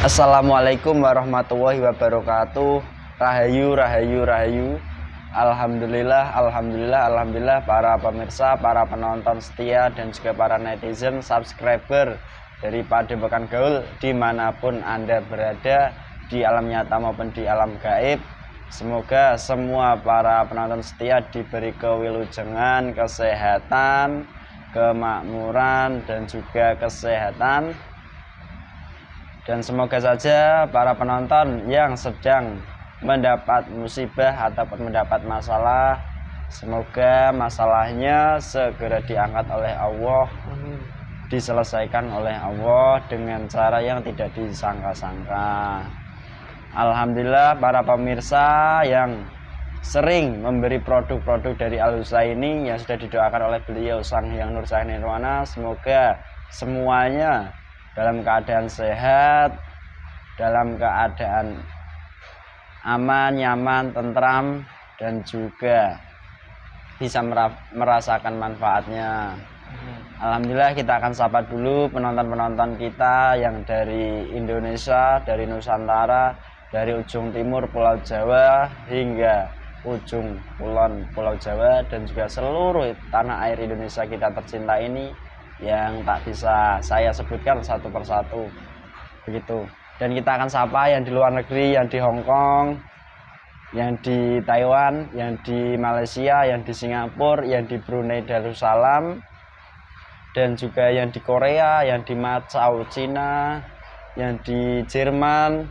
Assalamualaikum warahmatullahi wabarakatuh. Rahayu, rahayu, rahayu. Alhamdulillah para pemirsa, para penonton setia dan juga para netizen, subscriber dari Padepokan Gaul dimanapun Anda berada, di alam nyata maupun di alam gaib. Semoga semua para penonton setia diberi kewilujengan, kesehatan, kemakmuran dan juga kesehatan. Dan semoga saja para penonton yang sedang mendapat musibah ataupun mendapat masalah, semoga masalahnya segera diangkat oleh Allah, diselesaikan oleh Allah dengan cara yang tidak disangka-sangka. Alhamdulillah para pemirsa yang sering memberi produk-produk dari Al-Husaini yang sudah didoakan oleh beliau Sang Hyang Nurjati Nirwana, semoga semuanya dalam keadaan sehat, dalam keadaan aman, nyaman, tentram, dan juga bisa merasakan manfaatnya. Alhamdulillah, kita akan sapa dulu penonton-penonton kita yang dari Indonesia, dari Nusantara, dari ujung timur Pulau Jawa hingga ujung kulon Pulau Jawa, dan juga seluruh tanah air Indonesia kita tercinta ini yang tak bisa saya sebutkan satu persatu begitu. Dan kita akan sapa yang di luar negeri, yang di Hong Kong, yang di Taiwan, yang di Malaysia, yang di Singapura, yang di Brunei Darussalam, dan juga yang di Korea, yang di Macau Cina, yang di Jerman,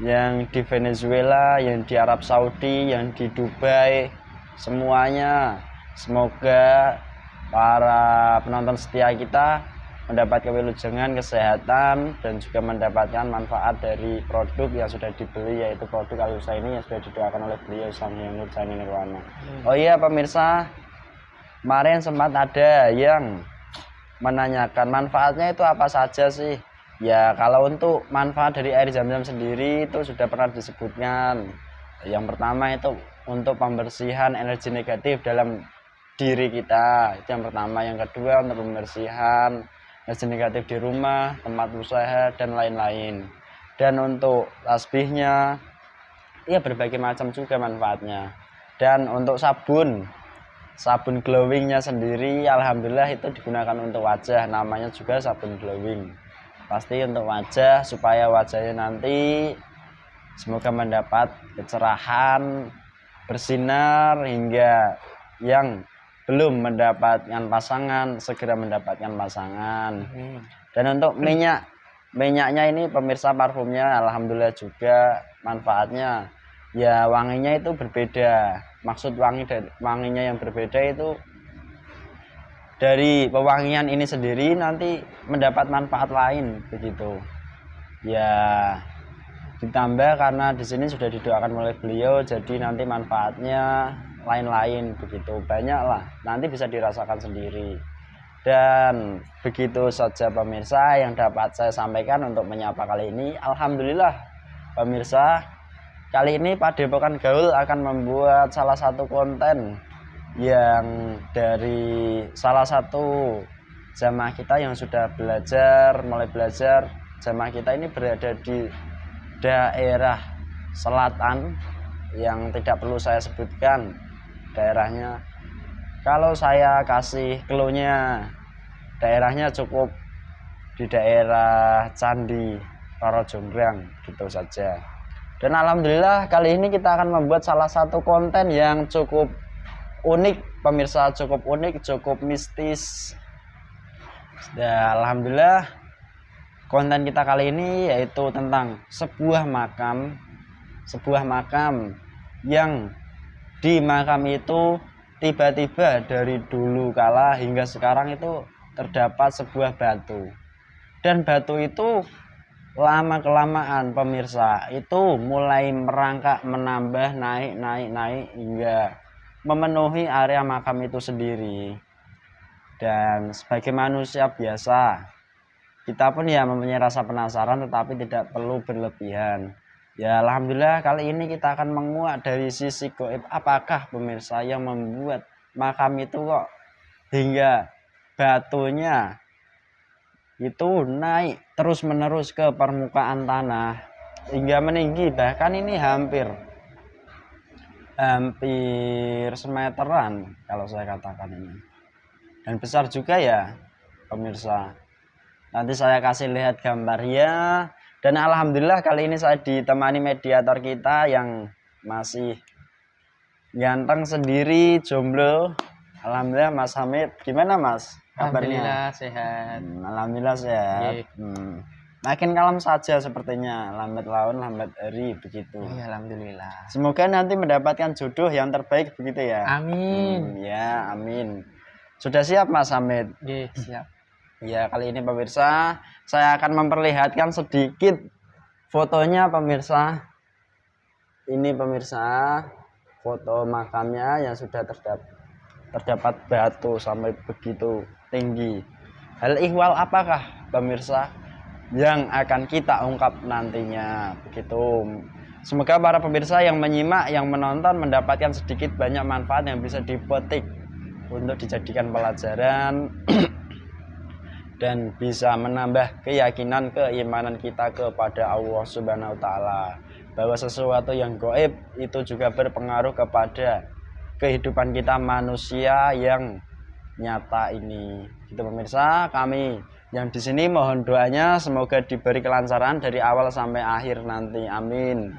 yang di Venezuela, yang di Arab Saudi, yang di Dubai, semuanya semoga para penonton setia kita mendapat kewilujengan, kesehatan, dan juga mendapatkan manfaat dari produk yang sudah dibeli, yaitu produk Al-Husaini yang sudah didoakan oleh beliau Sang Hyang Nurjati Nirwana. Oh iya pemirsa, kemarin sempat ada yang menanyakan manfaatnya itu apa saja sih. Ya, kalau untuk manfaat dari air zam-zam sendiri itu sudah pernah disebutkan. Yang pertama itu untuk pembersihan energi negatif dalam diri kita, itu yang pertama. Yang kedua untuk pembersihan energi negatif di rumah, tempat usaha, dan lain-lain. Dan untuk tasbihnya, ya berbagai macam juga manfaatnya. Dan untuk sabun glowingnya sendiri, alhamdulillah itu digunakan untuk wajah, namanya juga sabun glowing. Pasti untuk wajah, supaya wajahnya nanti semoga mendapat kecerahan, bersinar, hingga yang belum mendapatkan pasangan segera mendapatkan pasangan. Dan untuk minyaknya ini pemirsa, parfumnya alhamdulillah juga manfaatnya ya, wanginya itu berbeda. Maksud wanginya yang berbeda itu dari pewangian ini sendiri nanti mendapat manfaat lain begitu ya. Ditambah karena di sini sudah didoakan oleh beliau, jadi nanti manfaatnya lain-lain begitu, banyak lah, nanti bisa dirasakan sendiri. Dan begitu saja pemirsa yang dapat saya sampaikan untuk menyapa kali ini. Alhamdulillah pemirsa, kali ini Padepokan Gaul akan membuat salah satu konten yang dari salah satu jamaah kita yang sudah mulai belajar. Jamaah kita ini berada di daerah selatan yang tidak perlu saya sebutkan daerahnya. Kalau saya kasih clue-nya, daerahnya cukup di daerah Candi Roro Jonggrang gitu saja. Dan alhamdulillah kali ini kita akan membuat salah satu konten yang cukup unik pemirsa, cukup unik, cukup mistis. Dan alhamdulillah konten kita kali ini yaitu tentang sebuah makam yang di makam itu tiba-tiba dari dulu kala hingga sekarang itu terdapat sebuah batu. Dan batu itu lama kelamaan pemirsa itu mulai merangkak, menambah, naik hingga memenuhi area makam itu sendiri. Dan sebagai manusia biasa, kita pun ya mempunyai rasa penasaran, tetapi tidak perlu berlebihan. Ya alhamdulillah kali ini kita akan menguak dari sisi gaib, apakah pemirsa yang membuat makam itu kok hingga batunya itu naik terus menerus ke permukaan tanah hingga meninggi, bahkan ini hampir semeteran kalau saya katakan ini, dan besar juga ya pemirsa. Nanti saya kasih lihat gambarnya. Dan alhamdulillah kali ini saya ditemani mediator kita yang masih ganteng sendiri, jomblo. Alhamdulillah Mas Hamid. Gimana Mas kabarnya? Alhamdulillah sehat. Alhamdulillah sehat. Makin kalem saja sepertinya, lambat laun lambat hari begitu. Iya, alhamdulillah. Semoga nanti mendapatkan jodoh yang terbaik begitu ya. Amin. Ya, amin. Sudah siap Mas Hamid? Oke, siap. Ya, kali ini pemirsa, saya akan memperlihatkan sedikit fotonya pemirsa. Ini pemirsa, foto makamnya yang sudah terdapat batu sampai begitu tinggi. Hal ihwal apakah pemirsa yang akan kita ungkap nantinya begitu. Semoga para pemirsa yang menyimak, yang menonton mendapatkan sedikit banyak manfaat yang bisa dipetik untuk dijadikan pelajaran dan bisa menambah keyakinan keimanan kita kepada Allah Subhanahu wa taala, bahwa sesuatu yang gaib itu juga berpengaruh kepada kehidupan kita manusia yang nyata ini. Gitu pemirsa, kami yang di sini mohon doanya semoga diberi kelancaran dari awal sampai akhir nanti. Amin.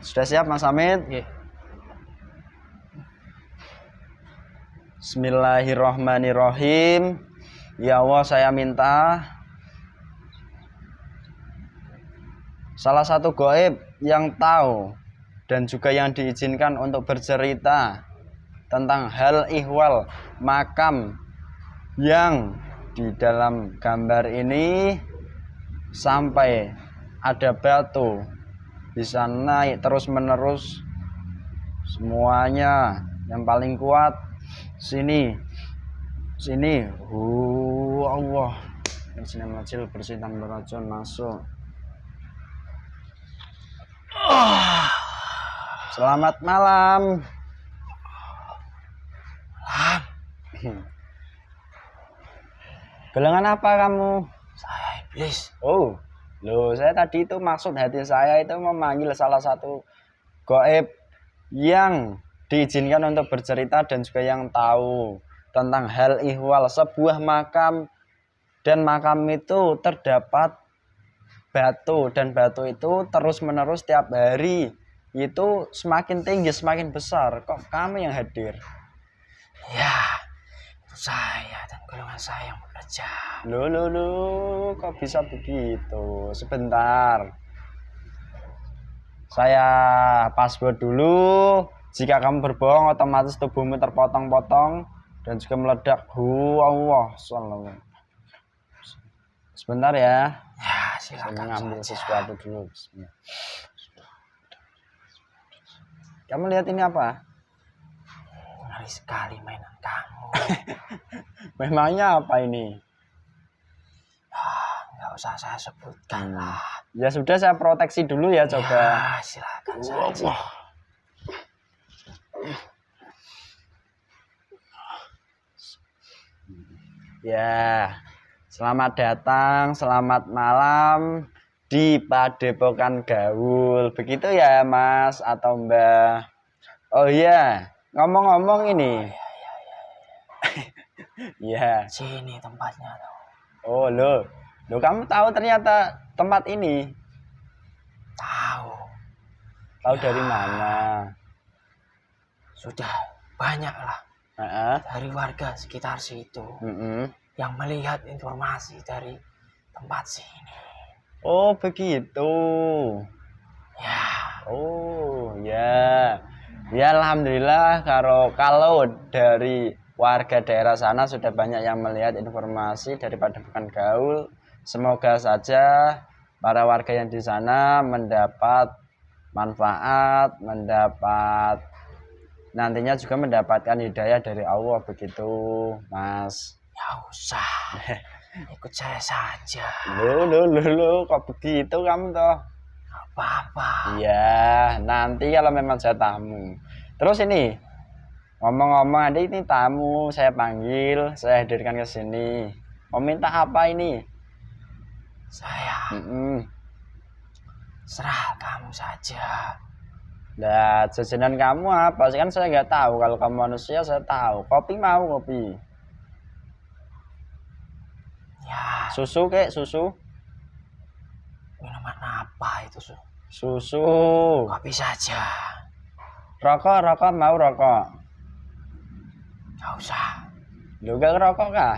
Sudah siap Mas Hamid? Oke. Bismillahirrahmanirrahim. Ya Allah, saya minta salah satu gaib yang tahu dan juga yang diizinkan untuk bercerita tentang hal ihwal makam yang di dalam gambar ini, sampai ada batu bisa naik terus menerus semuanya. Yang paling kuat sini Allah sini kecil bersih tanpa beracun masuk. Selamat malam. Gelangan apa kamu? Saya iblis. Oh, loh, saya tadi itu maksud hati saya itu memanggil salah satu gaib yang diizinkan untuk bercerita dan juga yang tahu tentang hal ihwal sebuah makam, dan makam itu terdapat batu, dan batu itu terus menerus tiap hari itu semakin tinggi semakin besar. Kok kamu yang hadir? Ya, itu saya dan golongan saya yang bekerja. Loh, kok bisa begitu? Sebentar, saya password dulu. Jika kamu berbohong, otomatis tubuhmu terpotong-potong dan juga meledak. Allah, sallallahu. Sebentar ya. Ya, silakan. Saya mengambil saja. sesuatu dulu. Bismillah. Kamu lihat ini apa? Ngeri sekali mainan kamu. Memangnya apa ini? Nggak usah saya sebutkan lah. Ya sudah, saya proteksi dulu ya, coba. Ya, silakan saja. Ya, selamat datang, selamat malam di Padepokan Gaul. Begitu ya Mas atau Mbak? Oh iya, ngomong-ngomong ini. Ya. Sini tempatnya tuh. Oh loh, kamu tahu ternyata tempat ini? Tahu. Tahu dari mana? Sudah banyak lah dari warga sekitar situ yang melihat informasi dari tempat sini. Oh begitu. Ya. Oh ya. Ya alhamdulillah, kalau dari warga daerah sana sudah banyak yang melihat informasi dari Padepokan Gaul. Semoga saja para warga yang di sana mendapat manfaat, nantinya juga mendapatkan hidayah dari Allah begitu, Mas. Ya usah, ikut saya saja. Loh, kok begitu kamu toh? Apa-apa. Iya, nanti kalau memang saya tamu. Terus ini, ngomong-ngomong, ada ini tamu saya panggil, saya hadirkan ke sini. Mau minta apa ini? Saya serah kamu saja. Nah, jajanan kamu apa? Kan saya nggak tahu. Kalau kamu manusia saya tahu. Kopi mau kopi. Ya, Susu kek susu. minuman apa itu? Susu. Kopi saja. Rokok mau rokok. Gak usah. Lu gak ngerokok kah?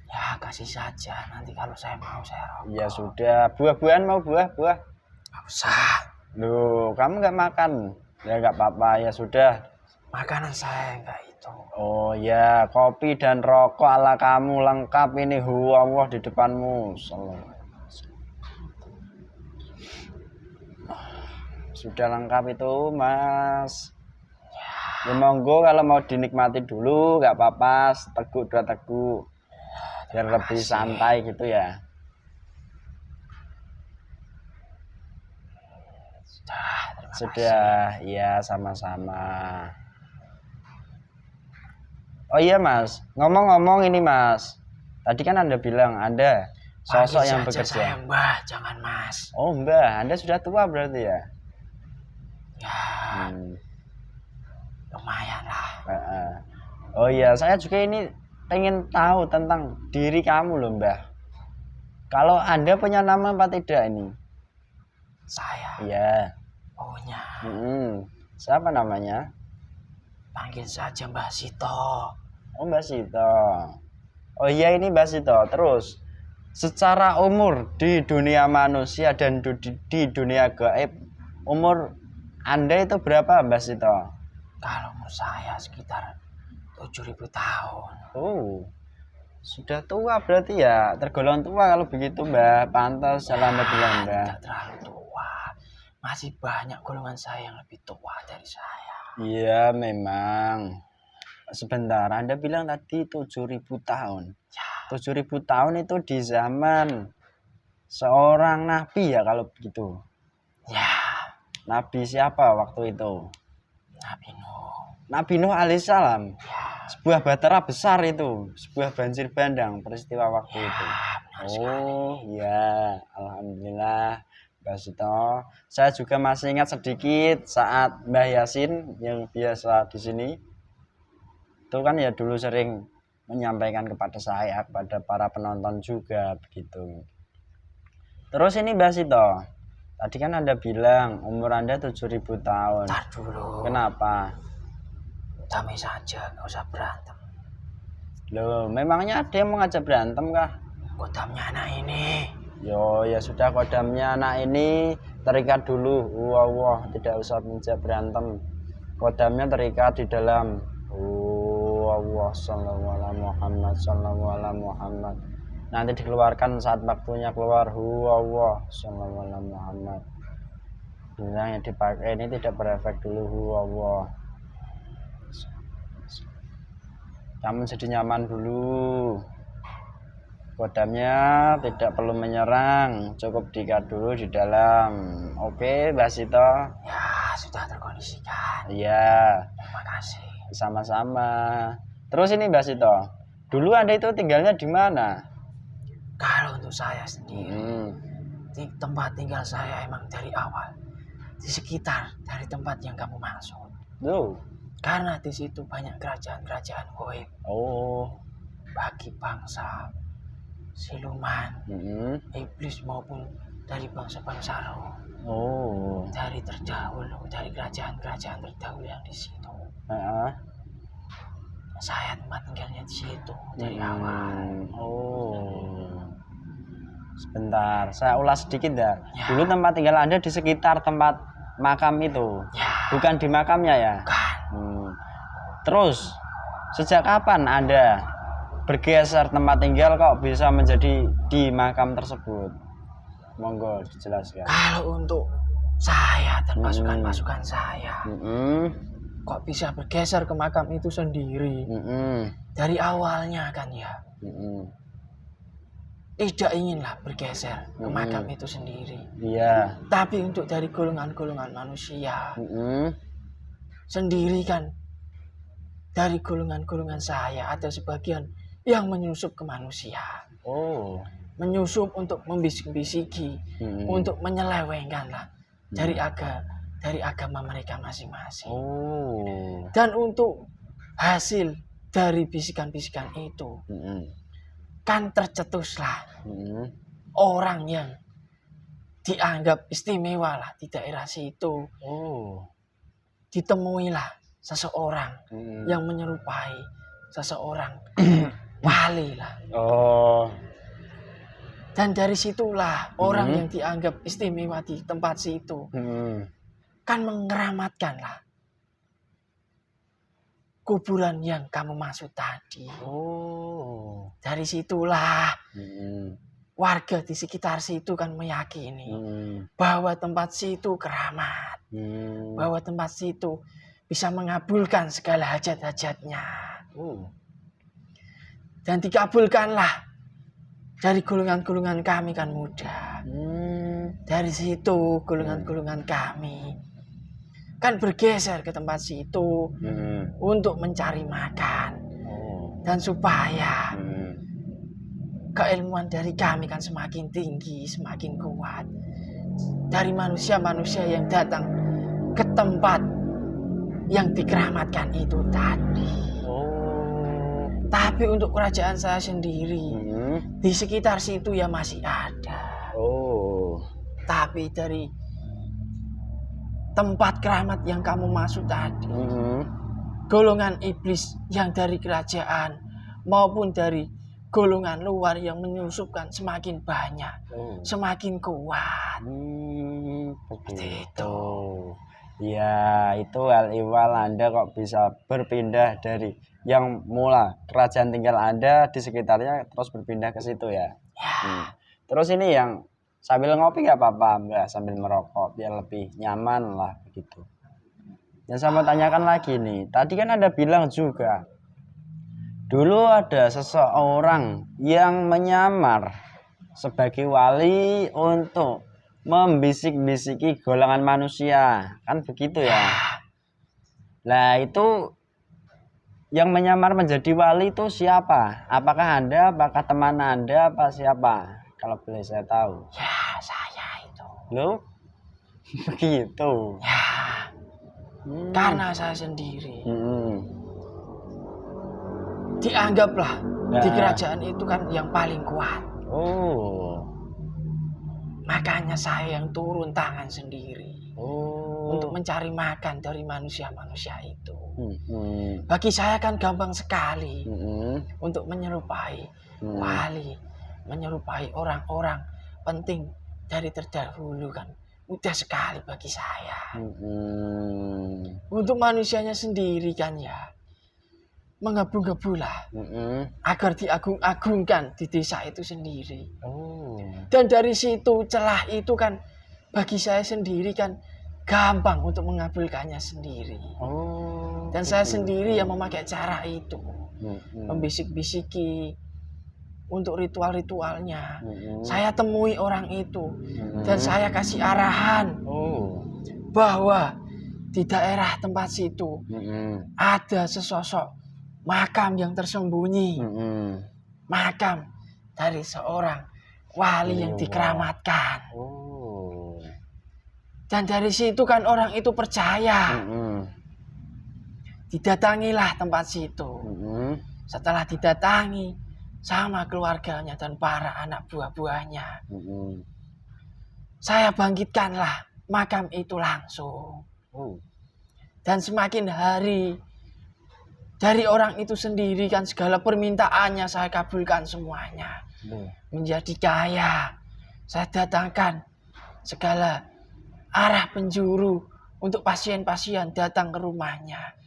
Ya kasih saja. Nanti kalau saya mau saya rokok. Ya sudah. Buah-buahan mau buah. Gak usah. Loh, kamu nggak makan? Ya nggak apa-apa, ya sudah. Makanan saya enggak itu. Oh ya, kopi dan rokok ala kamu lengkap ini. Allah di depanmu. Sudah lengkap itu, Mas. Ya monggo kalau mau dinikmati dulu, nggak apa-apa. Seteguk dua teguk, biar lebih santai gitu ya. Sudah, iya sama-sama. Oh iya Mas, ngomong-ngomong ini Mas, tadi kan Anda bilang Anda sosok yang bekerja. Saya Mbah, jangan Mas. Oh Mbah, Anda sudah tua berarti ya? Ya, lumayan lah. Oh iya, saya juga ini pengen tahu tentang diri kamu loh Mbah. Kalau Anda punya nama apa tidak ini? Saya? Iya. Punya. Siapa namanya? Panggil saja Mbah Sito. Oh Mbah Sito. Oh iya ini Mbah Sito. Terus secara umur di dunia manusia dan di dunia gaib, umur Anda itu berapa Mbah Sito? Kalau umur saya sekitar 7.000 tahun. Oh, sudah tua berarti ya. Tergolong tua kalau begitu Mbah. Pantas kalau Anda bilang Mbah. Tidak terlalu tua. Masih banyak golongan saya yang lebih tua dari saya. Iya memang. Sebentar, Anda bilang tadi 7.000 tahun. Ya. 7.000 tahun itu di zaman seorang nabi ya kalau begitu. Ya. Nabi siapa waktu itu? Nabi Nuh. Nabi Nuh alaihissalam. Ya. Sebuah batara besar itu, sebuah banjir bandang peristiwa waktu itu. Oh ya, alhamdulillah. Mbak Sito, saya juga masih ingat sedikit saat Mbah Yasin yang biasa di sini. Itu kan ya dulu sering menyampaikan kepada saya, kepada para penonton juga begitu. Terus ini Mbak Sito, tadi kan Anda bilang umur Anda 7.000 tahun. Ntar dulu. Kenapa? Damai saja, nggak usah berantem. Loh, memangnya ada yang mau ngajak berantem kah? Kodamnya anak ini. Yo, ya sudah kodamnya anak ini terikat dulu. Wah, tidak usah menjak berantem. Kodamnya terikat di dalam. Allah sallallahu alaihi Muhammad sallallahu alaihi Muhammad. Nanti dikeluarkan saat waktunya keluar. Allah sallallahu alaihi Muhammad. Bilang yang dipakai ini tidak berefek dulu. Allah. Kamu jadi nyaman dulu. Kodamnya tidak perlu menyerang, cukup diikat dulu di dalam. Oke, Mbak Sito. Ya, sudah terkondisikan. Iya. Terima kasih. Sama-sama. Terus ini Mbak Sito, dulu Anda itu tinggalnya di mana? Kalau untuk saya sendiri, di tempat tinggal saya emang dari awal di sekitar dari tempat yang kamu maksud. Loh. Karena di situ banyak kerajaan-kerajaan goib. Oh. Bagi bangsa siluman, iblis maupun dari bangsa-bangsa roh. Oh. Dari terdahulu, dari kerajaan-kerajaan terdahulu yang di situ. Saya tempat tinggalnya di situ dari awal. Oh. Sebentar, saya ulas sedikit ya. Dulu tempat tinggal Anda di sekitar tempat makam itu. Ya. Bukan di makamnya ya? Bukan. Terus sejak kapan Anda bergeser tempat tinggal kok bisa menjadi di makam tersebut? Monggo dijelaskan. Kalau untuk saya dan pasukan-pasukan saya, kok bisa bergeser ke makam itu sendiri? Dari awalnya kan ya, tidak inginlah bergeser ke makam itu sendiri. Iya. Tapi untuk dari golongan-golongan manusia sendiri kan, dari golongan-golongan saya ada sebagian yang menyusup ke manusia. Oh. menyusup untuk membisik-bisiki, untuk menyelewengkan lah dari agama mereka masing-masing. Dan untuk hasil dari bisikan-bisikan itu, kan tercetuslah orang yang dianggap istimewa lah di daerah situ. Ditemuilah seseorang yang menyerupai seseorang wali lah. Dan dari situlah orang yang dianggap istimewa di tempat situ kan mengeramatkan lah kuburan yang kamu maksud tadi. Dari situlah warga di sekitar situ kan meyakini bahwa tempat situ keramat, bahwa tempat situ bisa mengabulkan segala hajat-hajatnya. Dan dikabulkanlah dari golongan-golongan kami kan muda. Dari situ golongan-golongan kami kan bergeser ke tempat situ untuk mencari makan. Dan supaya keilmuan dari kami kan semakin tinggi, semakin kuat. Dari manusia-manusia yang datang ke tempat yang dikeramatkan itu tadi. Tapi untuk kerajaan saya sendiri di sekitar situ ya masih ada. Tapi dari tempat keramat yang kamu maksud tadi, golongan iblis yang dari kerajaan maupun dari golongan luar yang menyusupkan semakin banyak, semakin kuat. Seperti itu. Ya, itu hal-ihwal Anda kok bisa berpindah dari yang mula kerajaan tinggal Anda di sekitarnya terus berpindah ke situ ya. Terus ini yang sambil ngopi nggak apa-apa, Mbak, sambil merokok biar lebih nyaman lah begitu. Yang saya mau tanyakan lagi nih, tadi kan Anda bilang juga dulu ada seseorang yang menyamar sebagai wali untuk membisik-bisiki golongan manusia, kan begitu ya? Nah itu yang menyamar menjadi wali itu siapa? Apakah Anda, apakah teman Anda, apa siapa? Kalau boleh saya tahu. Ya saya itu. Loh? Begitu. Ya. Karena saya sendiri. Dianggaplah di kerajaan itu kan yang paling kuat. Makanya saya yang turun tangan sendiri untuk mencari makan dari manusia-manusia itu. Bagi saya kan gampang sekali untuk menyerupai wali, menyerupai orang-orang penting dari terdahulu kan. Mudah sekali bagi saya. Untuk manusianya sendiri kan ya menggebu-gebulah agar diagung-agungkan di desa itu sendiri. Dan dari situ celah itu kan bagi saya sendiri kan gampang untuk mengabulkannya sendiri. Dan saya sendiri yang memakai cara itu, membisik-bisiki untuk ritual-ritualnya. Saya temui orang itu dan saya kasih arahan bahwa di daerah tempat situ ada sesosok makam yang tersembunyi, makam dari seorang wali yang dikeramatkan. Dan dari situ kan orang itu percaya. Didatangilah tempat situ. Setelah didatangi sama keluarganya dan para anak buah-buahnya, saya bangkitkanlah makam itu langsung. Dan semakin hari dari orang itu sendiri kan segala permintaannya saya kabulkan semuanya. Menjadi kaya. Saya datangkan segala arah penjuru untuk pasien-pasien datang ke rumahnya.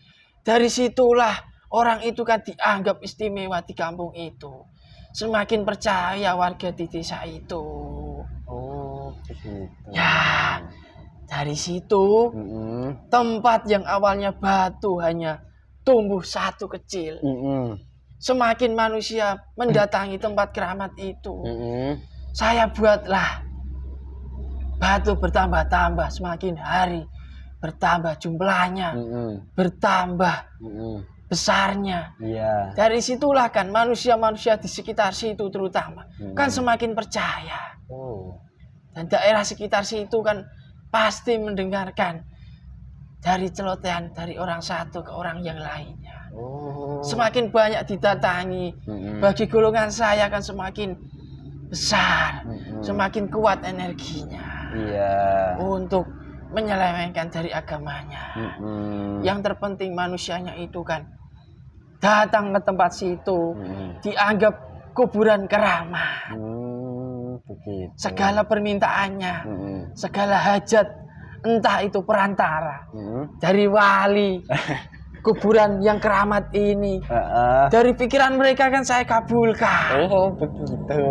Dari situlah orang itu kan dianggap istimewa di kampung itu. Semakin percaya warga di desa itu. Ya, dari situ tempat yang awalnya batu hanya tumbuh satu kecil. Semakin manusia mendatangi tempat keramat itu, saya buatlah batu bertambah-tambah, semakin hari bertambah jumlahnya, bertambah besarnya. Iya. Dari situlah kan manusia-manusia di sekitar situ terutama kan semakin percaya. Oh. Dan daerah sekitar situ kan pasti mendengarkan dari celotehan dari orang satu ke orang yang lainnya. Oh. Semakin banyak didatangi, bagi golongan saya kan semakin besar, semakin kuat energinya. Iya. Untuk menyelewengkan dari agamanya. Yang terpenting manusianya itu kan datang ke tempat situ dianggap kuburan keramat. Begitu. Segala permintaannya, segala hajat, entah itu perantara dari wali kuburan yang keramat ini, dari pikiran mereka kan saya kabulkan. Oh begitu.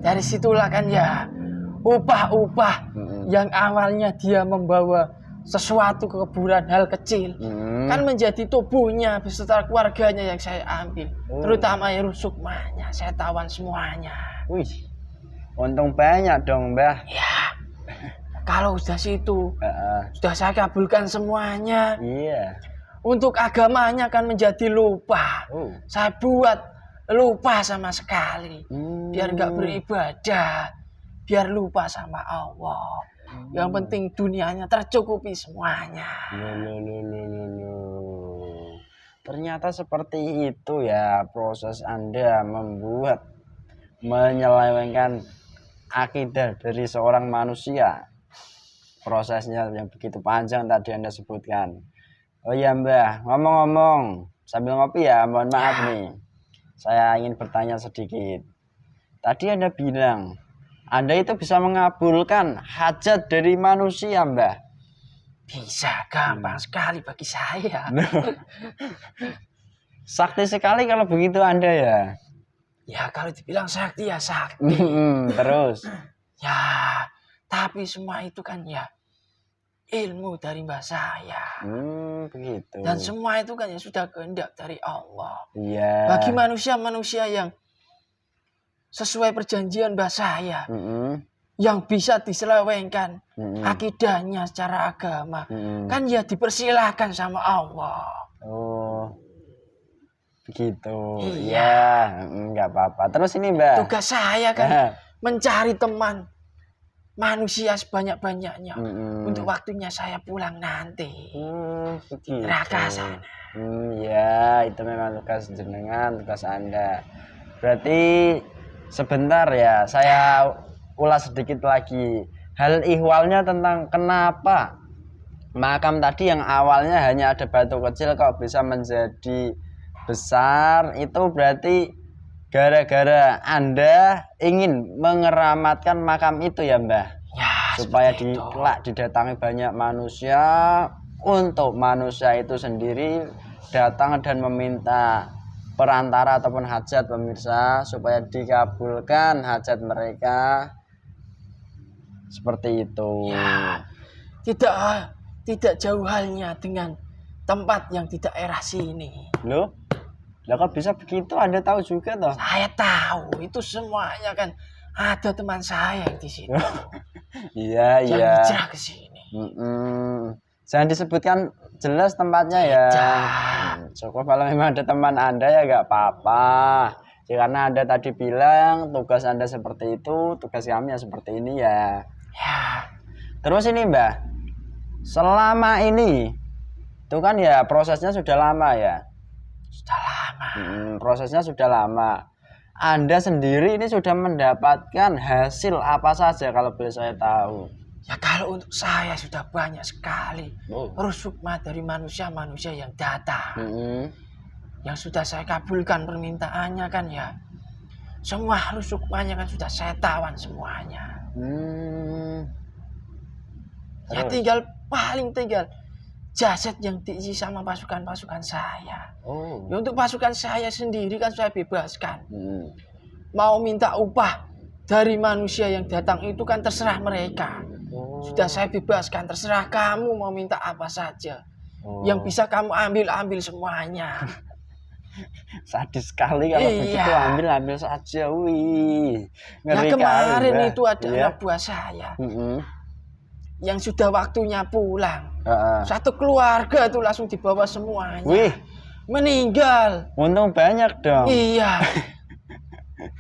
Dari situlah kan ya upah-upah yang awalnya dia membawa sesuatu ke kuburan hal kecil kan menjadi tubuhnya beserta keluarganya yang saya ambil, terutama ya sukmanya saya tawan semuanya. Wih, untung banyak dong Mbah. Ya kalau sudah situ sudah saya kabulkan semuanya. Iya. Untuk agamanya kan menjadi lupa. Saya buat lupa sama sekali biar nggak beribadah, biar lupa sama Allah. Yang penting dunianya tercukupi semuanya. Ternyata seperti itu ya proses Anda membuat menyelewengkan akidah dari seorang manusia. Prosesnya yang begitu panjang tadi Anda sebutkan. Oh iya Mbah, ngomong-ngomong sambil ngopi ya, mohon maaf nih. Saya ingin bertanya sedikit. Tadi Anda bilang Anda itu bisa mengabulkan hajat dari manusia, Mbah. Bisa, gampang sekali bagi saya. Sakti sekali kalau begitu Anda ya. Ya kalau dibilang sakti ya sakti. Terus? Ya, tapi semua itu kan ya ilmu dari mbah saya. Begitu. Dan semua itu kan ya sudah kehendak dari Allah. Iya. Bagi manusia-manusia yang sesuai perjanjian mbah saya, yang bisa diselewengkan akidahnya secara agama, kan ya dipersilahkan sama Allah. Oh, begitu. Iya. Nggak apa-apa. Terus ini Mbak. Tugas saya kan mencari teman manusia sebanyak-banyaknya untuk waktunya saya pulang nanti. Begitu. Neraka sana. Ya, itu memang tugas jenengan, tugas Anda. Berarti sebentar ya, saya ulas sedikit lagi. Hal ihwalnya tentang kenapa makam tadi yang awalnya hanya ada batu kecil kok bisa menjadi besar, itu berarti gara-gara Anda ingin mengeramatkan makam itu ya Mbah? Ya, supaya didatangi banyak manusia, untuk manusia itu sendiri datang dan meminta perantara ataupun hajat pemirsa supaya dikabulkan hajat mereka, seperti itu. Ya, tidak jauh halnya dengan tempat yang di daerah sini. Loh, kok bisa begitu? Anda tahu juga toh? Saya tahu itu semuanya kan ada teman saya yang di situ. Iya. Yang hijrah ke sini. Jangan disebutkan jelas tempatnya ya. Cukup kalau memang ada teman Anda ya nggak apa-apa. Ya, karena Anda tadi bilang tugas Anda seperti itu, tugas kami ya seperti ini ya. Ya. Terus ini Mbah, selama ini itu kan ya prosesnya sudah lama ya. Sudah lama. Prosesnya sudah lama. Anda sendiri ini sudah mendapatkan hasil apa saja kalau boleh saya tahu? Ya kalau untuk saya sudah banyak sekali rusukma dari manusia-manusia yang datang. Yang sudah saya kabulkan permintaannya kan ya. Semua rusukmanya kan sudah saya tawan semuanya. Ya paling tinggal jasad yang diisi sama pasukan-pasukan saya. Ya untuk pasukan saya sendiri kan saya bebaskan. Mau minta upah dari manusia yang datang itu kan terserah mereka. Sudah saya bebaskan, terserah kamu mau minta apa saja. Yang bisa kamu ambil semuanya. Sadis sekali kalau begitu, ambil saja. Wih, ngeri kemarin kali, itu ada anak buah saya yang sudah waktunya pulang. Satu keluarga itu langsung dibawa semuanya. Wih, meninggal. Untung banyak dong. Iya.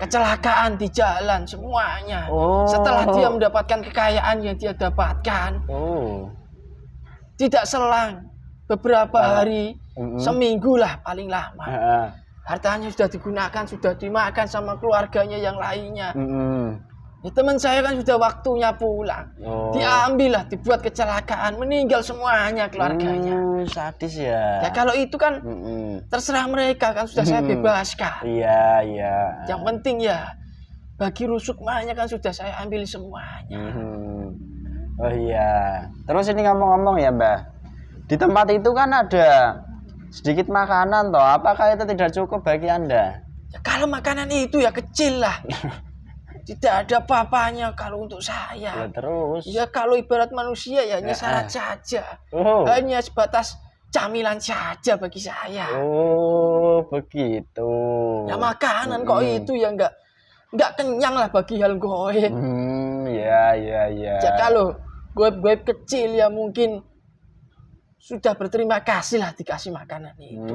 Kecelakaan di jalan semuanya. Oh. Setelah dia mendapatkan kekayaan yang dia dapatkan, tidak selang beberapa hari, seminggu lah paling lama. Hartanya sudah digunakan, sudah dimakan sama keluarganya yang lainnya. Ya, teman saya kan sudah waktunya pulang. Diambil lah, dibuat kecelakaan, meninggal semuanya keluarganya. Sadis ya. Ya kalau itu kan terserah mereka kan, sudah saya bebaskan. Iya, iya. Yang penting ya bagi rusukmanya kan sudah saya ambil semuanya. Oh iya. Terus ini ngomong-ngomong ya Mbah, di tempat itu kan ada sedikit makanan toh. Apakah itu tidak cukup bagi Anda? Ya, kalau makanan itu ya kecil lah. Tidak ada apa-apanya kalau untuk saya. Ya, terus? Ya kalau ibarat manusia ya hanya syarat saja. Hanya sebatas camilan saja bagi saya. Oh, begitu. Ya makanan kok itu ya nggak kenyang lah bagi hal goib. Ya. Ya kalau goib-goib kecil ya mungkin sudah berterima kasih lah dikasih makanan itu.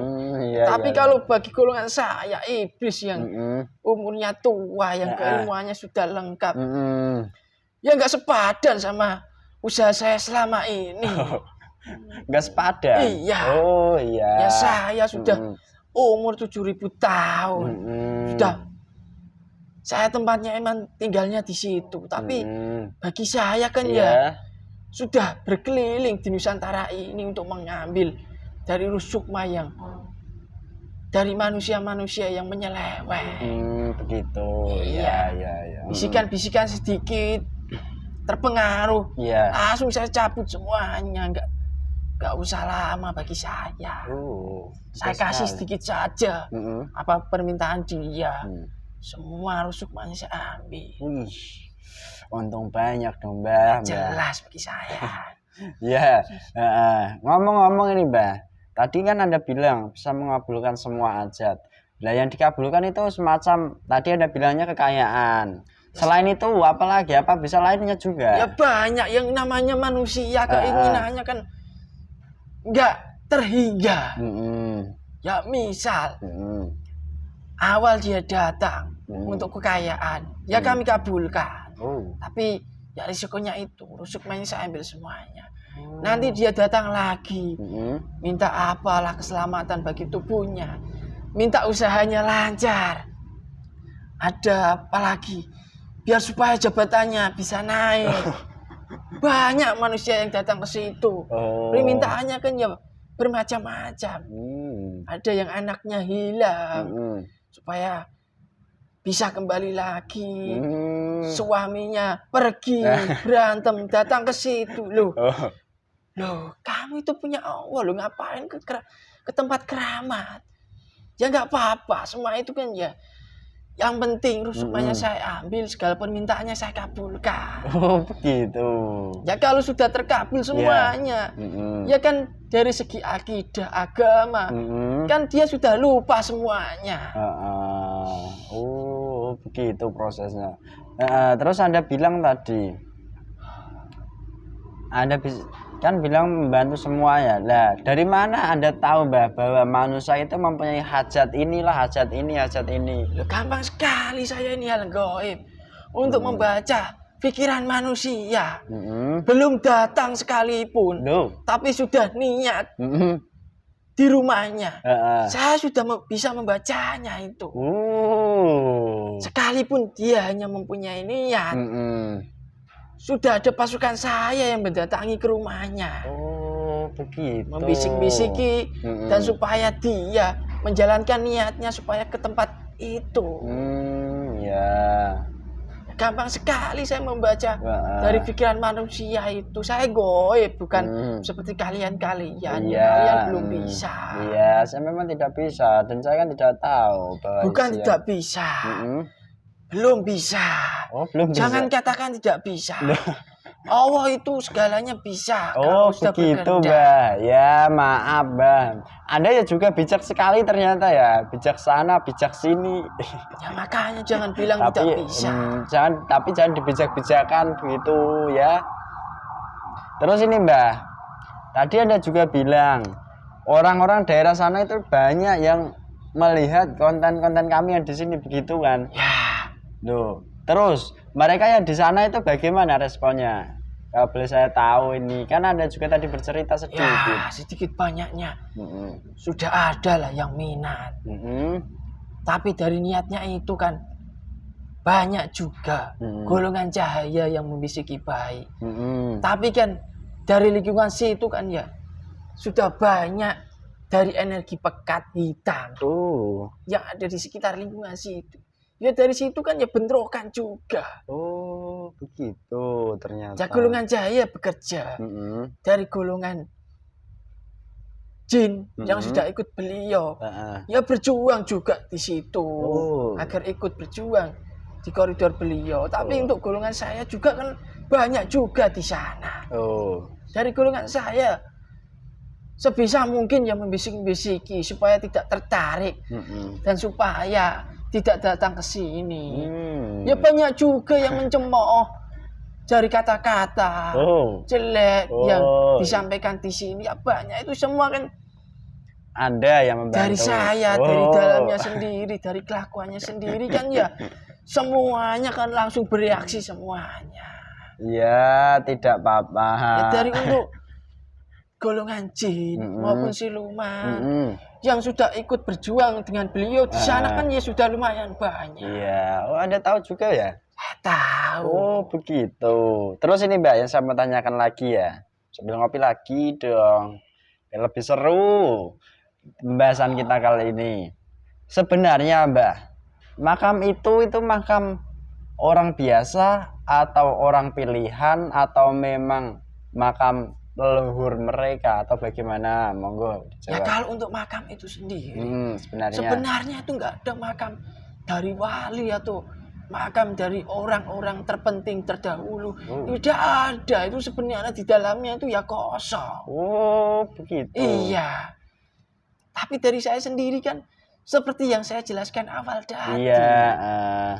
Tapi kalau bagi golongan saya, iblis yang umurnya tua, yang keilmuannya sudah lengkap, ya nggak sepadan sama usaha saya selama ini. Nggak sepadan? Iya. Oh iya. Ya saya sudah umur 7.000 tahun. Sudah saya tempatnya emang tinggalnya di situ. Tapi bagi saya kan ya sudah berkeliling di Nusantara ini untuk mengambil dari rusukma yang dari manusia-manusia yang menyeleweng. Begitu. Iya. Bisikan-bisikan sedikit terpengaruh. Langsung saya cabut semuanya, nggak usah lama bagi saya. Saya kasih sedikit saja. Apa permintaan dia, semua rusukmanya saya ambil. Untung banyak dong Mbah. Jelas bagi saya. Ya, ngomong-ngomong ini Mbah, tadi kan Anda bilang bisa mengabulkan semua hajat. Nah yang dikabulkan itu semacam tadi Anda bilangnya kekayaan. Selain itu apalagi, apa bisa lainnya juga? Ya banyak, yang namanya manusia keinginannya kan nggak terhingga. Ya misal awal dia datang untuk kekayaan, ya kami kabulkan. Tapi ya risikonya itu, rusukmanya saya ambil semuanya. Nanti dia datang lagi, minta apalah keselamatan bagi tubuhnya, minta usahanya lancar. Ada apa lagi? Biar supaya jabatannya bisa naik. Banyak manusia yang datang ke situ. Permintaannya kan ya bermacam-macam. Ada yang anaknya hilang, supaya bisa kembali lagi. Suaminya pergi, berantem, datang ke situ. Loh, kamu itu punya Allah, lo ngapain ke tempat keramat? Ya nggak apa-apa, semua itu kan ya. Yang penting rusukmanya saya ambil, segala permintaannya saya kabulkan. Oh begitu. Ya kalau sudah terkabul semuanya, ya kan dari segi akidah agama, kan dia sudah lupa semuanya. Oh begitu prosesnya. Terus Anda bilang tadi, Anda kan bilang membantu semua ya. Lah dari mana Anda tahu Mbah bahwa manusia itu mempunyai hajat inilah, hajat ini, hajat ini? Loh, gampang sekali saya ini hal gaib untuk membaca pikiran manusia. Belum datang sekalipun, tapi sudah niat di rumahnya. Saya sudah bisa membacanya itu. Sekalipun dia hanya mempunyai niat, sudah ada pasukan saya yang mendatangi ke rumahnya. Oh begitu. Membisik-bisiki dan supaya dia menjalankan niatnya supaya ke tempat itu. Ya. Gampang sekali saya membaca dari pikiran manusia itu. Saya goib, bukan seperti kalian-kalian. Kalian belum bisa. Iya, saya memang tidak bisa dan saya kan tidak tahu bahwa bukan tidak bisa. Belum bisa. Belum bisa. Jangan katakan tidak bisa. Allah itu segalanya bisa. Oh begitu Mbah. Ya maaf Mbah. Anda ya juga bijak sekali ternyata ya. Bijaksana, bijak sini. Ya makanya jangan bilang tidak bisa. Jangan dibijak-bijakan begitu ya. Terus ini Mbah, tadi Anda juga bilang orang-orang daerah sana itu banyak yang melihat konten-konten kami yang di sini begitu kan. Ya, Loh, terus mereka yang di sana itu bagaimana responnya? Kalau boleh saya tahu ini, kan Anda juga tadi bercerita sedikit. ya sedikit banyaknya Mm-mm. sudah ada lah yang minat. Mm-mm. Tapi dari niatnya itu kan banyak juga golongan cahaya yang membisiki baik. Mm-mm. Tapi kan dari lingkungan situ kan ya sudah banyak dari energi pekat hitam Oh, yang ada di sekitar lingkungan situ. Ya dari situ kan ya bentrokan juga. oh begitu ternyata. Ya golongan cahaya bekerja Mm-mm. dari golongan jin yang sudah ikut beliau. Heeh. Ya berjuang juga di situ Oh. agar ikut berjuang di koridor beliau. Tapi untuk golongan saya juga kan banyak juga di sana. Oh. Dari golongan saya sebisa mungkin yang membisik-bisiki supaya tidak tertarik Mm-mm. dan supaya tidak datang ke sini. Hmm. Ya banyak juga yang mencemooh dari kata-kata Oh. jelek yang Oh. disampaikan di sini. Ya banyak itu semua kan Anda yang membantu. dari saya, dari dalamnya sendiri, dari kelakuannya sendiri kan ya semuanya kan langsung bereaksi semuanya. Ya, tidak apa-apa. Ya, dari untuk golongan jin maupun siluman Mm-mm. yang sudah ikut berjuang dengan beliau di sana kan ya sudah lumayan banyak. Iya. Oh, Anda tahu juga ya? Tahu. Oh, begitu. Terus ini Mbak, yang saya mau tanyakan lagi ya. Sambil ngopi lagi dong. Biar lebih seru pembahasan kita kali ini. Sebenarnya Mbak, makam itu makam orang biasa atau orang pilihan atau memang makam leluhur mereka atau bagaimana? Monggo Ya dijawab. kalau untuk makam itu sendiri, Sebenarnya. sebenarnya itu nggak ada makam dari wali atau makam dari orang-orang terpenting terdahulu. Tidak ada. Itu sebenarnya di dalamnya itu ya kosong. Oh, begitu. Iya. Tapi dari saya sendiri kan seperti yang saya jelaskan awal tadi. Iya.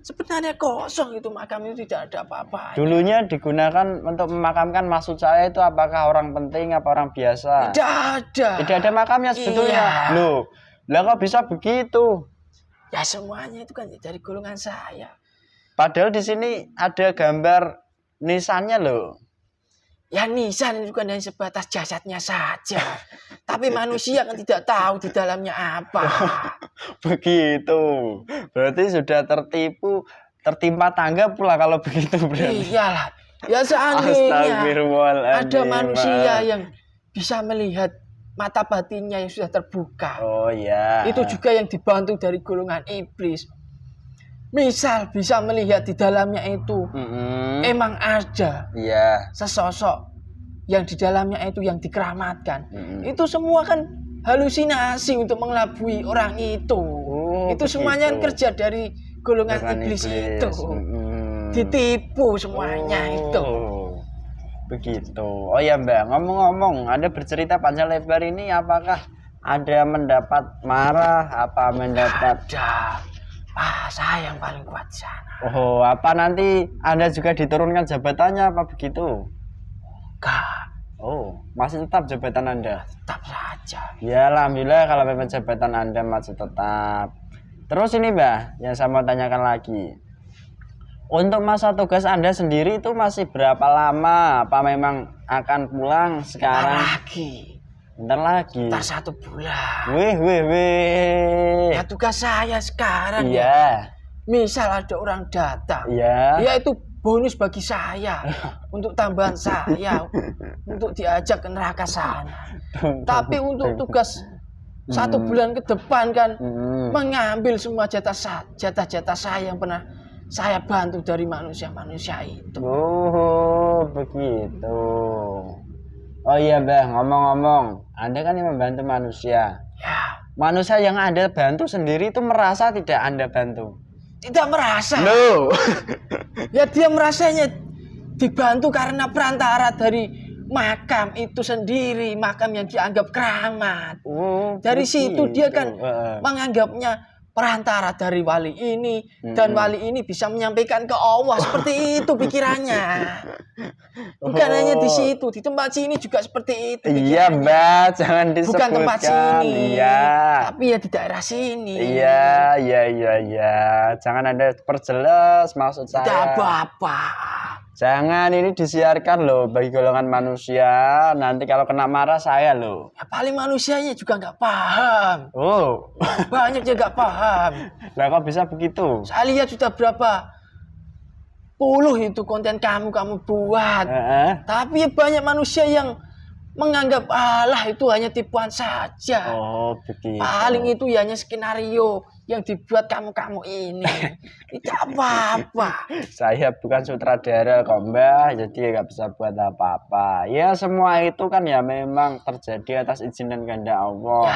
Sebenarnya kosong itu makam itu tidak ada apa-apa. Dulunya digunakan untuk memakamkan, maksud saya itu apakah orang penting apa orang biasa? Tidak ada. Tidak ada makamnya sebetulnya. Iya. Loh, lah kok bisa begitu? Ya semuanya itu kan dari golongan saya. Padahal di sini ada gambar nisannya loh. Ya nisan itu kan hanya sebatas jasadnya saja. Tapi manusia kan tidak tahu di dalamnya apa. Begitu. Berarti sudah tertimpa tangga pula kalau begitu berarti. Iyalah. Ya seandainya Astagfirullahaladzim. ada manusia yang bisa melihat mata batinnya yang sudah terbuka. Oh iya. Itu juga yang dibantu dari golongan iblis. Misal bisa melihat di dalamnya itu emang ada Iya. sesosok yang di dalamnya itu yang dikeramatkan. Itu semua kan halusinasi untuk mengelabui orang itu. Itu semuanya kan kerja dari golongan iblis itu. Ditipu semuanya itu. Begitu. Oh ya Mbak, ngomong-ngomong, Anda bercerita panjang lebar ini apakah ada mendapat marah, apa mendapat Ada. Saya yang paling kuat di sana. Oh, apa nanti Anda juga diturunkan jabatannya apa begitu? Enggak, Oh, masih tetap jabatan Anda? tetap saja. Ya, alhamdulillah kalau memang jabatan Anda masih tetap. Terus ini Mbak, yang saya mau tanyakan lagi. Untuk masa tugas Anda sendiri itu masih berapa lama? Apa memang akan pulang sekarang? Bentar lagi. Bentar 1 bulan. Wih. Ya tugas saya sekarang ya. Iya. Misal ada orang datang. Iya. Ya itu bonus bagi saya. Untuk tambahan saya. Untuk diajak ke neraka sana. Tapi untuk tugas 1 bulan ke depan kan. Mengambil semua jatah-jatah saya yang pernah saya bantu dari manusia-manusia itu. Oh, begitu. Oh iya Mbak, ngomong-ngomong, Anda kan yang membantu manusia. Ya, Manusia yang Anda bantu sendiri itu merasa tidak Anda bantu? tidak merasa. No. Ya dia merasanya dibantu karena perantara dari makam itu sendiri, makam yang dianggap keramat. Oh, Dari begitu. situ dia kan menganggapnya perantara dari wali ini dan wali ini bisa menyampaikan ke Allah. Seperti itu pikirannya. Bukan hanya di situ, di tempat sini juga seperti itu pikirannya. Iya, Mbah, jangan disebutkan. Bukan tempat sini. Iya. Tapi ya di daerah sini. Iya. Jangan Anda perjelas maksud saya. Tidak apa-apa. Jangan, ini disiarkan loh bagi golongan manusia. Nanti kalau kena marah saya loh. Ya paling manusianya juga nggak paham. Oh. Banyak juga nggak paham. Lah kok bisa begitu? Saya lihat sudah berapa puluh itu konten kamu buat. Tapi banyak manusia yang menganggap Allah itu hanya tipuan saja. Oh, begitu. Paling itu ya hanya skenario yang dibuat kamu ini. Tidak apa-apa. Saya bukan sutradara kok, Mbah, jadi nggak bisa buat apa-apa. Ya semua itu kan ya memang terjadi atas izin dan kehendak Allah.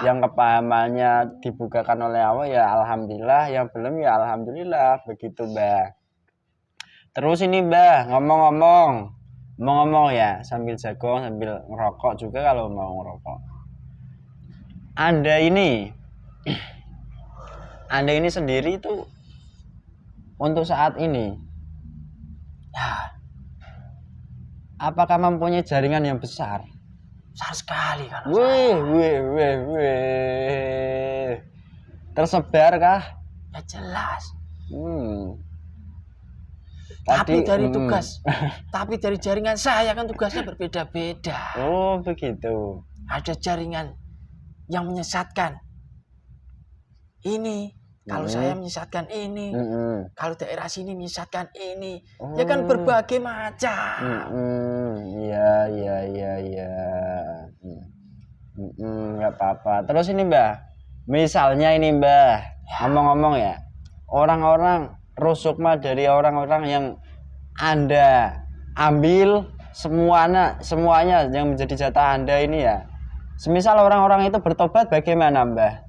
Yang kepahamannya dibukakan oleh Allah ya alhamdulillah, yang belum ya alhamdulillah, begitu, Mbah. Terus ini, Mbah, ngomong-ngomong ya, sambil jagung, sambil ngerokok juga kalau mau ngerokok. Anda ini sendiri itu untuk saat ini, Ya, apakah mempunyai jaringan yang besar? besar sekali kalau Wih. Tersebar kah? ya jelas. Tadi, Tapi dari tugas, tapi dari jaringan saya kan tugasnya berbeda-beda. Oh, begitu. Ada jaringan yang menyesatkan ini, kalau saya menyesatkan ini, kalau daerah sini menyesatkan ini, ya kan berbagai macam. Iya. Nggak apa-apa. Terus ini, Mbah, misalnya ini, Mbah, ngomong-ngomong ya, orang-orang rusukma dari orang-orang yang Anda ambil semuanya yang menjadi jatah Anda ini ya. Semisal orang-orang itu bertobat, bagaimana, Mbah?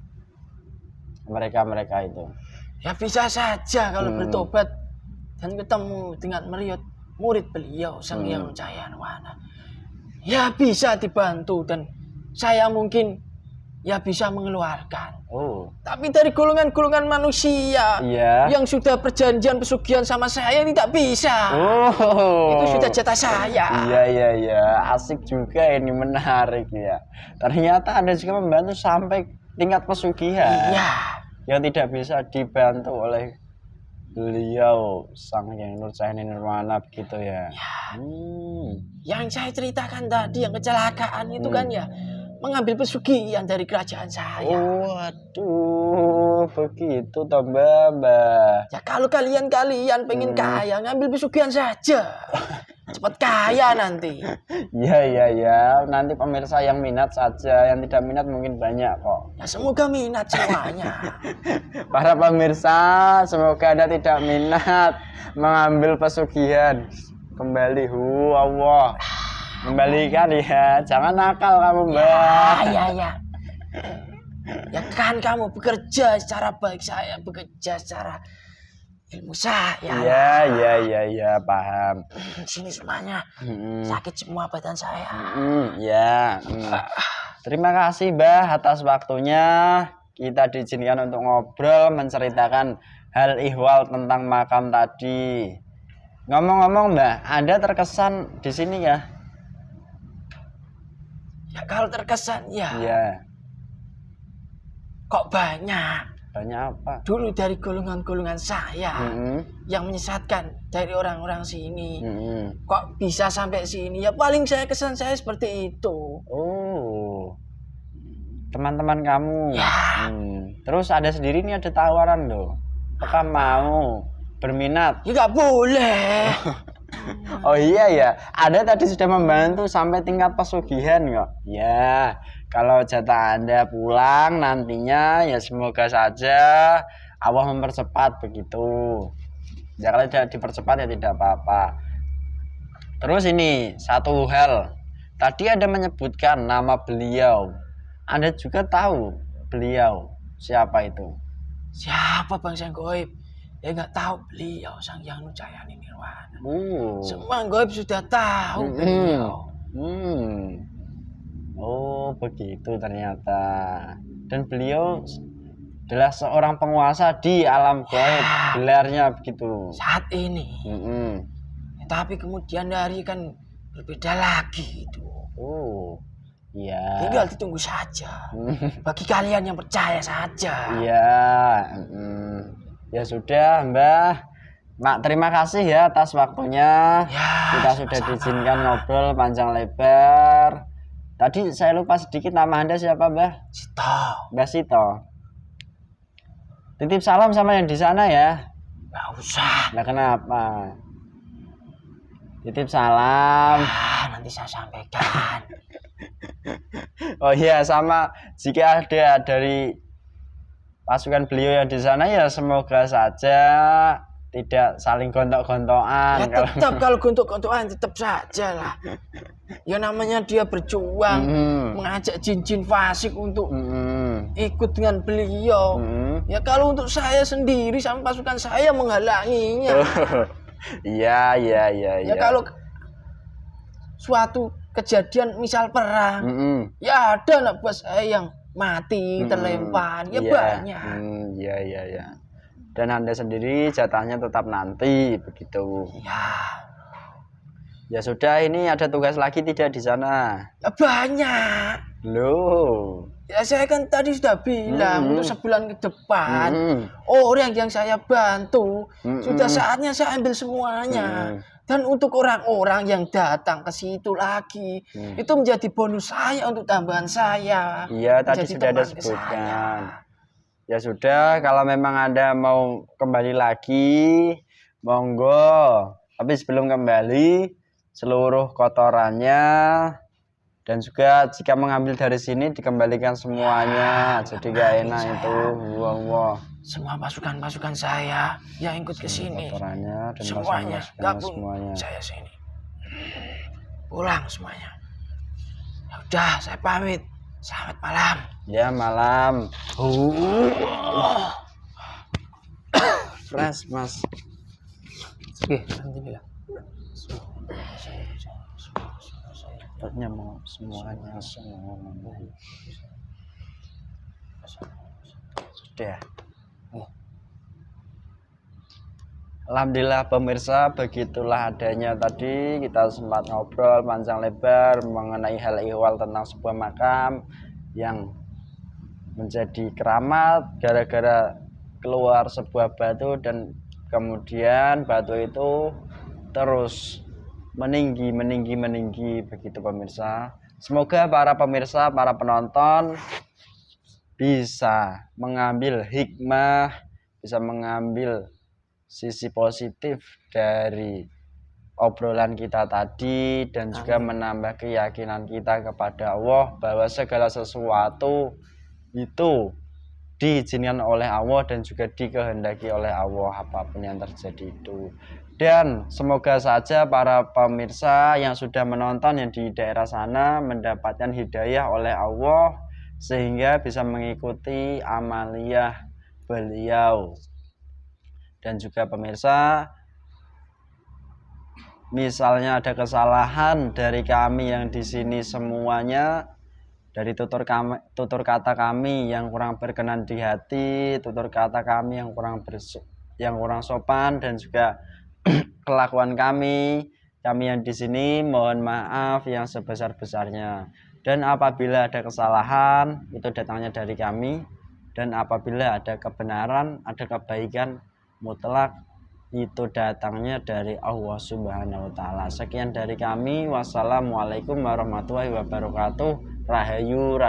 Mereka itu. Ya bisa saja kalau bertobat dan ketemu dengan murid beliau Sang Hyang Cahyanuwana. Ya bisa dibantu dan saya mungkin ya bisa mengeluarkan. Tapi dari golongan-golongan manusia yang sudah perjanjian pesugihan sama saya tidak bisa. Itu sudah jatah saya. Iya. Asik juga ini, menarik ya. Ternyata Anda juga membantu sampai tingkat pesugihan. Iya. Yang tidak bisa dibantu oleh beliau Sang Hyang Cahyanuwana begitu ya. Yang saya ceritakan tadi yang kecelakaan itu kan ya mengambil pesugihan dari kerajaan saya. Waduh, begitu toh, Mbah. Ya kalau kalian pengen kaya, ngambil pesugihan saja. Cepat kaya nanti. Iya. Nanti pemirsa yang minat saja, yang tidak minat mungkin banyak kok. Ya semoga minat semuanya. Para pemirsa, semoga Anda tidak minat mengambil pesugihan. Kembali, Allah. Kembalikan ya, jangan nakal kamu, Mbak. Ya. Ya kan kamu bekerja secara baik, saya bekerja secara ilmu saya. Iya, paham. Sini semuanya sakit semua badan saya. Terima kasih, Mbah, atas waktunya. Kita diizinkan untuk ngobrol, menceritakan hal ihwal tentang makam tadi. Ngomong-ngomong, Mbah, Anda terkesan di sini ya? Ya kalau terkesan ya. Iya. Kok banyak? Banyak apa? Dulu dari golongan-golongan saya yang menyesatkan dari orang-orang sini. Kok bisa sampai sini? Ya paling kesan saya seperti itu. Teman-teman kamu. Ya. Terus ada sendiri nih, ada tawaran loh. Apakah mau berminat? Ya nggak boleh. Oh iya ya, Anda tadi sudah membantu sampai tingkat pesugihan kok. Ya, kalau jatah Anda pulang nantinya ya semoga saja Allah mempercepat begitu. Ya kalau tidak dipercepat ya tidak apa-apa. Terus ini satu hal, tadi ada menyebutkan nama beliau. Anda juga tahu beliau siapa itu? Siapa Bang Sang Goib? Ya nggak tahu beliau Sang Hyang Cahyanuwana. Semua goib sudah tahu beliau. Oh begitu ternyata. Dan beliau adalah seorang penguasa di alam gaib, gelarnya begitu. Saat ini. Tapi kemudian hari kan berbeda lagi itu. Oh, iya. Tinggal ditunggu saja. Bagi kalian yang percaya saja. Iya. Ya sudah, Mbah. Mak, terima kasih ya atas waktunya. Ya, kita sudah diizinkan ngobrol panjang lebar. Tadi saya lupa sedikit, nama Anda siapa, Mbah? Sito. Mbah Sito. Titip salam sama yang di sana ya. Nggak usah. Nah, kenapa? Titip salam. Nanti saya sampaikan. Oh iya, sama jika ada dari pasukan beliau yang di sana ya semoga saja tidak saling gontok-gontokan. Ya tetap kalau gontok-gontokan tetap saja lah. Ya namanya dia berjuang mengajak jin-jin fasik untuk ikut dengan beliau. Ya kalau untuk saya sendiri sama pasukan saya menghalanginya. Iya. Ya kalau suatu kejadian misal perang, ya ada anak buah saya yang mati terlempar, ya banyak. Iya. Dan Anda sendiri jatahnya tetap nanti begitu. Iya. Ya sudah, ini ada tugas lagi tidak di sana? Ya banyak. Loh. Ya saya kan tadi sudah bilang untuk sebulan ke depan orang yang saya bantu sudah saatnya saya ambil semuanya. Dan untuk orang-orang yang datang ke situ lagi itu menjadi bonus saya untuk tambahan saya. Iya, tadi sudah ada sebutkan. Ya sudah, kalau memang Anda mau kembali lagi, monggo. Tapi sebelum kembali, seluruh kotorannya dan juga jika mengambil dari sini dikembalikan semuanya. Jadi gak enak itu. Wow. Semua pasukan-pasukan saya yang ikut ke sini. Kotorannya dan semuanya gabung semuanya. Saya sini. Pulang semuanya. Ya udah, saya pamit. Selamat malam. Ya, malam. Fresh, Mas. Oke, alhamdulillah. Dokternya mau semuanya. Sudah. Alhamdulillah pemirsa, begitulah adanya tadi kita sempat ngobrol panjang lebar mengenai hal ihwal tentang sebuah makam yang menjadi keramat gara-gara keluar sebuah batu dan kemudian batu itu terus meninggi begitu pemirsa. Semoga para pemirsa, para penonton bisa mengambil hikmah, bisa mengambil sisi positif dari obrolan kita tadi dan juga menambah keyakinan kita kepada Allah bahwa segala sesuatu itu diizinkan oleh Allah dan juga dikehendaki oleh Allah apapun yang terjadi itu. Dan semoga saja para pemirsa yang sudah menonton yang di daerah sana mendapatkan hidayah oleh Allah sehingga bisa mengikuti amaliyah beliau. Dan juga pemirsa, misalnya ada kesalahan dari kami yang di sini semuanya, dari tutur kata kami yang kurang berkenan di hati, tutur kata kami yang kurang sopan dan juga kelakuan kami yang di sini mohon maaf yang sebesar-besarnya. Dan apabila ada kesalahan itu datangnya dari kami, dan apabila ada kebenaran, ada kebaikan mutlak itu datangnya dari Allah Subhanahu wa taala. Sekian dari kami. Wassalamualaikum warahmatullahi wabarakatuh. Rahayu.